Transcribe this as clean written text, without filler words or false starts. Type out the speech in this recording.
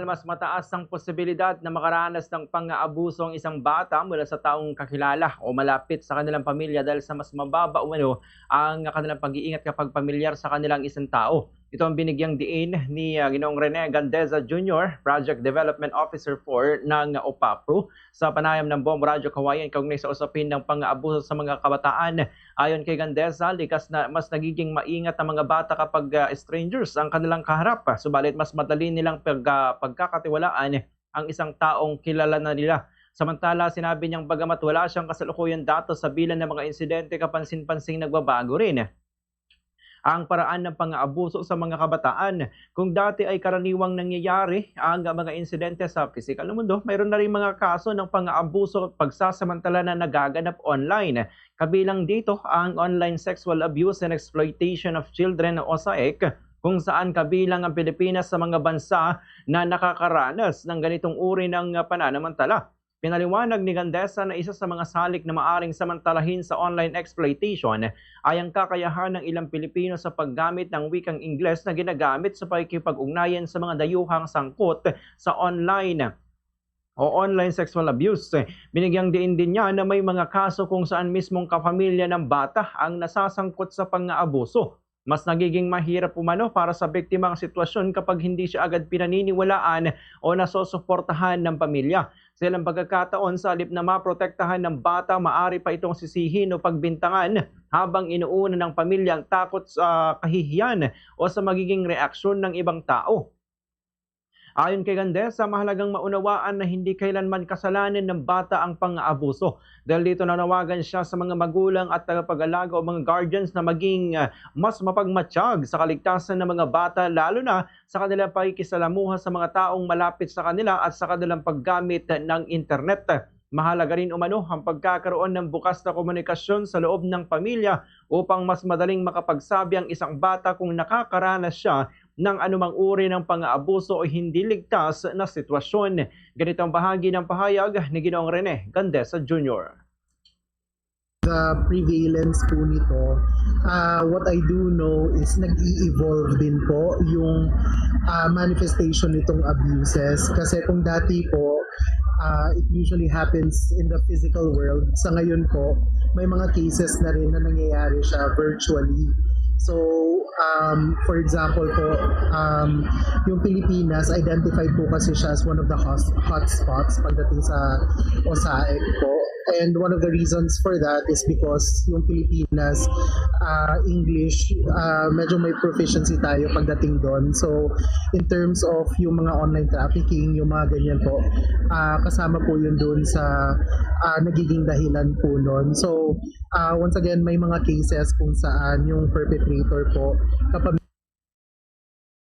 Mas mataas ang posibilidad na makaranas ng pang-aabuso ang isang bata mula sa taong kakilala o malapit sa kanilang pamilya dahil sa mas mababa umano ang kanilang pag-iingat kapag pamilyar sa kanilang isang tao. Ito ang binigyang diin ni Ginoong Rene Gandeza Jr., Project Development Officer 4 ng OPAPRO sa panayam ng Bomb Radio Kawayan kaugnay sa usapin ng pang-aabuso sa mga kabataan. Ayon kay Gandeza, likas na mas nagiging maingat ang mga bata kapag strangers ang kanilang kaharap. Subalit mas madali nilang pagkakatiwalaan ang isang taong kilala na nila. Samantala, sinabi niyang bagamat wala siyang kasalukuyang datos sa bilang ng mga insidente, kapansin-pansing nagbabago rin ang paraan ng pang-aabuso sa mga kabataan. Kung dati ay karaniwang nangyayari ang mga insidente sa pisikal na mundo, mayroon na rin mga kaso ng pang-aabuso at pagsasamantala na nagaganap online. Kabilang dito ang online sexual abuse and exploitation of children o SAEC, kung saan kabilang ang Pilipinas sa mga bansa na nakakaranas ng ganitong uri ng pananamantala. Pinaliwanag ni Gandesa na isa sa mga salik na maaring samantalahin sa online exploitation ay ang kakayahan ng ilang Pilipino sa paggamit ng wikang Ingles na ginagamit sa pakikipag-ugnayan sa mga dayuhang sangkot sa online o online sexual abuse. Binigyang diin din niya na may mga kaso kung saan mismong kapamilya ng bata ang nasasangkot sa pang-aabuso. Mas nagiging mahirap umano para sa biktima ang sitwasyon kapag hindi siya agad pinaniniwalaan o nasosuportahan ng pamilya. Sa ilang pagkakataon, sa halip na maprotektahan ng bata, maaari pa itong sisihin o pagbintangan habang inuuna ng pamilya ang takot sa kahihiyan o sa magiging reaksyon ng ibang tao. Ayon kay Gandesa, mahalagang maunawaan na hindi kailanman kasalanan ng bata ang pang-aabuso. Dahil dito nanawagan siya sa mga magulang at tagapag-alaga o mga guardians na maging mas mapagmatsyag sa kaligtasan ng mga bata, lalo na sa kanilang pakikisalamuha sa mga taong malapit sa kanila at sa kanilang paggamit ng internet. Mahalaga rin umano ang pagkakaroon ng bukas na komunikasyon sa loob ng pamilya upang mas madaling makapagsabi ang isang bata kung nakakaranas siya ng anumang uri ng pang-aabuso o hindi ligtas na sitwasyon. Ganito ang bahagi ng pahayag ni Ginoong Rene Gandesa Jr. The prevalence po nito, what I do know is nag-i-evolve din po yung manifestation nitong abuses. Kasi kung dati po, it usually happens in the physical world. Sa ngayon po, may mga cases na rin na nangyayari siya virtually. So, for example po, yung Pilipinas, identified po kasi siya as one of the hotspots pagdating sa OSAEC po. And one of the reasons for that is because yung Pilipinas, English, medyo may proficiency tayo pagdating doon. So, in terms of yung mga online trafficking, yung mga ganyan po, kasama po yun doon sa nagiging dahilan po noon. So, once again, may mga cases kung saan yung perpetrator po, kapag